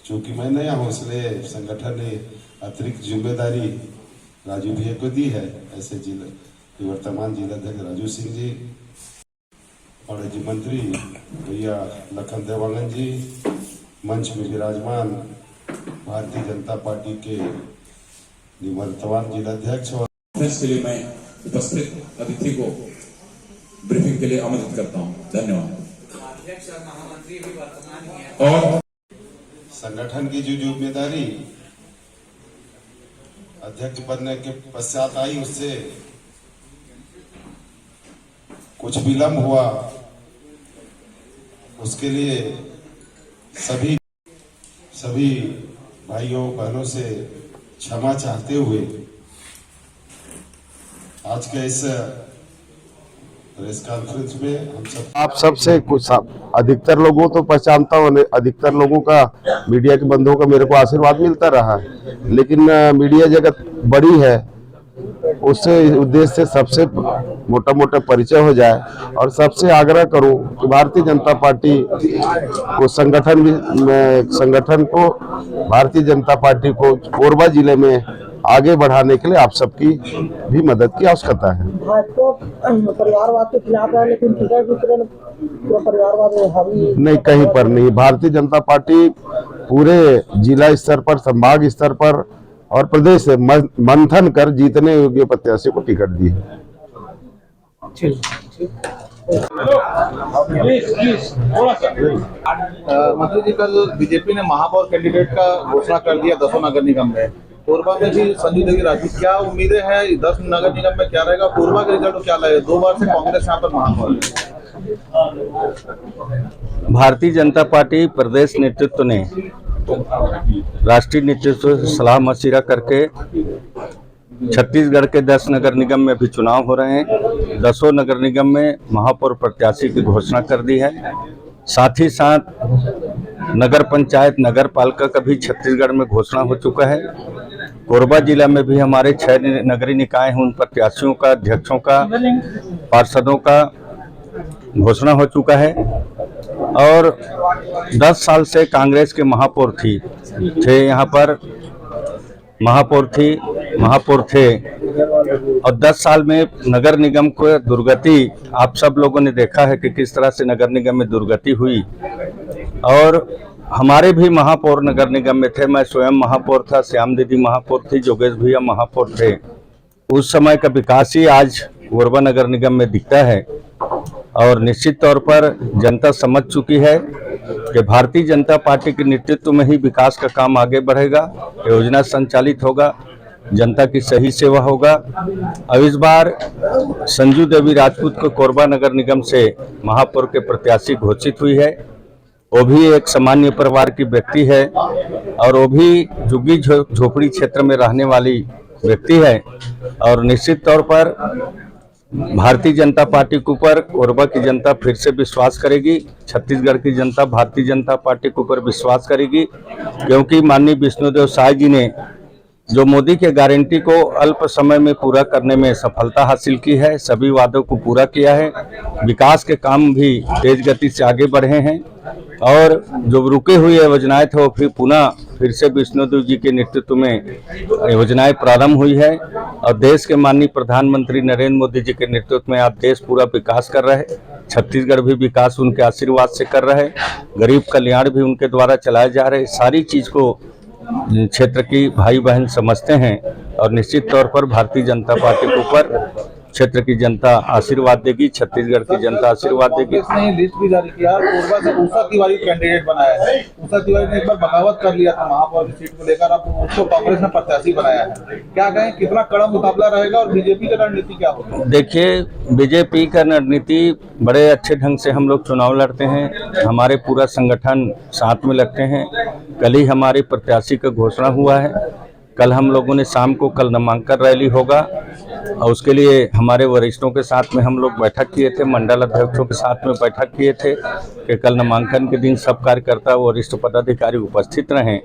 चूंकि मैं नया हूँ इसलिए संगठन ने अतिरिक्त जिम्मेदारी राजू भैया को दी है। ऐसे वर्तमान जिलाध्यक्ष राजू सिंह जी और जी मंत्री भैया लखन देवांगन जी, मंच में विराजमान भारतीय जनता पार्टी के निवर्तमान जिलाध्यक्ष और के लिए मैं उपस्थित अतिथि को ब्रीफिंग के लिए आमंत्रित करता हूं। धन्यवाद। अध्यक्ष और महामंत्री भी वर्तमान में हैं और संगठन की जो जिम्मेदारी अध्यक्ष बनने के पश्चात आई, उससे कुछ विलम्ब हुआ, उसके लिए सभी भाइयों बहनों से क्षमा चाहते हुए आज के इस प्रेस कॉन्फ्रेंस में हम सब आप सबसे कुछ अधिकतर लोगों तो पहचानता हूँ, अधिकतर लोगों का मीडिया के बंधुओं का मेरे को आशीर्वाद मिलता रहा है, लेकिन मीडिया जगत बड़ी है, उससे उद्देश्य से सबसे मोटा परिचय हो जाए और सबसे आग्रह करूं कि भारतीय जनता पार्टी को संगठन को भारतीय जनता पार्टी को कोरबा जिले में आगे बढ़ाने के लिए आप सबकी भी मदद की आवश्यकता है। परिवारवाद के खिलाफ है, लेकिन परिवारवाद हावी नहीं, कहीं पर नहीं। भारतीय जनता पार्टी पूरे जिला स्तर पर, संभाग स्तर पर और प्रदेश से मंथन कर जीतने योग्य प्रत्याशी को टिकट दी है। मंत्री जी, कल बीजेपी ने महापौर कैंडिडेट का घोषणा कर दिया 10 नगर निगम में। कोरबा में भी संजू देवी राजू, क्या उम्मीदें हैं 10 नगर निगम में? क्या रहेगा कोरबा का रिजल्ट? क्या लगे? 2 बार से कांग्रेस यहाँ पर महापौर है। भारतीय जनता पार्टी प्रदेश नेतृत्व ने राष्ट्रीय नेतृत्व से सलाह मशविरा करके छत्तीसगढ़ के 10 नगर निगम में भी चुनाव हो रहे हैं। 10 नगर निगम में महापौर प्रत्याशी की घोषणा कर दी है। साथ ही साथ नगर पंचायत, नगर पालिका का भी छत्तीसगढ़ में घोषणा हो चुका है। कोरबा जिला में भी हमारे 6 नगरीय निकाय हैं, उन प्रत्याशियों का, अध्यक्षों का, पार्षदों का घोषणा हो चुका है। और 10 साल से कांग्रेस के महापौर थे यहाँ पर, महापौर थे और 10 साल में नगर निगम को दुर्गति आप सब लोगों ने देखा है कि किस तरह से नगर निगम में दुर्गति हुई। और हमारे भी महापौर नगर निगम में थे, मैं स्वयं महापौर था, श्याम दीदी महापौर थी, योगेश भैया महापौर थे। उस समय का विकास ही आज कोरबा नगर निगम में दिखता है और निश्चित तौर पर जनता समझ चुकी है कि भारतीय जनता पार्टी के नेतृत्व में ही विकास का काम आगे बढ़ेगा, योजना संचालित होगा, जनता की सही सेवा होगा। अब इस बार संजू देवी राजपूत को कोरबा नगर निगम से महापौर के प्रत्याशी घोषित हुई है। वो भी एक सामान्य परिवार की व्यक्ति है और वो भी झुग्गी झोपड़ी क्षेत्र में रहने वाली व्यक्ति है और निश्चित तौर पर भारतीय जनता पार्टी के ऊपर कोरबा की जनता फिर से विश्वास करेगी, छत्तीसगढ़ की जनता भारतीय जनता पार्टी के ऊपर विश्वास करेगी, क्योंकि माननीय विष्णुदेव साय जी ने जो मोदी के गारंटी को अल्प समय में पूरा करने में सफलता हासिल की है, सभी वादों को पूरा किया है, विकास के काम भी तेज गति से आगे बढ़े हैं और जो रुके हुए योजनाएं थे वो फिर से विष्णुदेव जी के नेतृत्व में योजनाएं प्रारंभ हुई है और देश के माननीय प्रधानमंत्री नरेंद्र मोदी जी के नेतृत्व में आज देश पूरा विकास कर रहा है। छत्तीसगढ़ भी विकास उनके आशीर्वाद से कर रहा है, गरीब कल्याण भी उनके द्वारा चलाए जा रहे हैं। सारी चीज को क्षेत्र की भाई बहन समझते हैं और निश्चित तौर पर भारतीय जनता पार्टी के ऊपर क्षेत्र की जनता आशीर्वाद देगी, छत्तीसगढ़ की जनता आशीर्वाद देगी। इसने लिस्ट भी जारी किया, कोरबा से उषा तिवारी कैंडिडेट बनाया है। उषा तिवारी ने एक बार बगावत कर लिया था महापौर की सीट को लेकर, अब उसको कांग्रेस ने प्रत्याशी बनाया है। क्या कहें, कितना कड़ा मुकाबला रहेगा और बीजेपी की रणनीति क्या होगी? देखिए, बीजेपी का रणनीति बड़े अच्छे ढंग से हम लोग चुनाव लड़ते हैं, हमारे पूरा संगठन साथ में लगते हैं। कल ही हमारे प्रत्याशी का घोषणा हुआ है। कल हम लोगों ने शाम को कल नामांकन रैली होगा और उसके लिए हमारे वरिष्ठों के साथ में हम लोग बैठक किए थे, मंडल अध्यक्षों के साथ में बैठक किए थे कि कल नामांकन के दिन सब कार्यकर्ता वरिष्ठ पदाधिकारी उपस्थित रहें।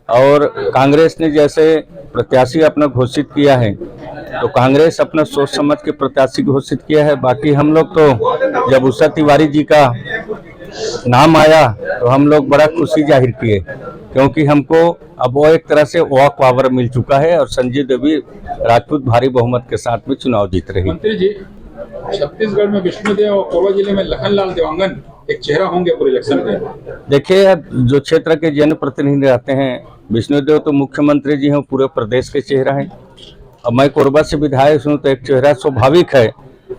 और कांग्रेस ने जैसे प्रत्याशी अपना घोषित किया है तो कांग्रेस अपना सोच समझ के प्रत्याशी घोषित किया है। बाकी हम लोग तो जब उषा तिवारी जी का नाम आया तो हम लोग बड़ा खुशी जाहिर किए क्योंकि हमको अब वो एक तरह से वॉक पावर मिल चुका है और संजय देवी राजपूत भारी बहुमत के साथ में चुनाव जीत रही। मंत्री जी, छत्तीसगढ़ में विष्णुदेव और कोरबा जिले में लखनलाल देवांगन एक चेहरा होंगे पूरे इलेक्शन में। देखिए, अब जो क्षेत्र के जनप्रतिनिधि रहते हैं, विष्णुदेव तो मुख्यमंत्री जी हैं, पूरे प्रदेश के चेहरा हैं। अब मैं कोरबा से विधायक हूँ तो एक चेहरा स्वाभाविक है,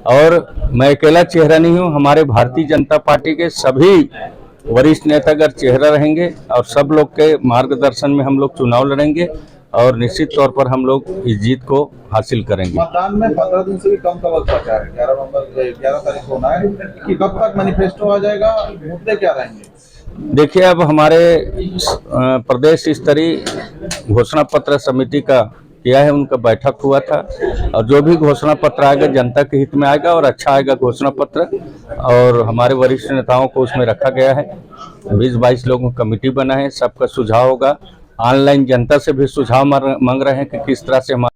और मैं अकेला चेहरा नहीं हूँ, हमारे भारतीय जनता पार्टी के सभी वरिष्ठ नेतागण चेहरा रहेंगे और सब लोग के मार्गदर्शन में हम लोग चुनाव लड़ेंगे और निश्चित तौर पर हम लोग इस जीत को हासिल करेंगे। मतदान में 15 दिन से भी कम का वक्त बचा है, 11 तारीख को होना है, कि कब तक मैनिफेस्टो आ जाएगा, मुद्दे क्या रहेंगे? देखिए, अब हमारे प्रदेश स्तरीय घोषणा पत्र समिति का किया है, उनका बैठक हुआ था, और जो भी घोषणा पत्र आएगा जनता के हित में आएगा और अच्छा आएगा घोषणा पत्र, और हमारे वरिष्ठ नेताओं को उसमें रखा गया है। 20-22 लोगों की कमेटी बना है, सबका सुझाव होगा। ऑनलाइन जनता से भी सुझाव मांग रहे हैं कि किस तरह से हमारे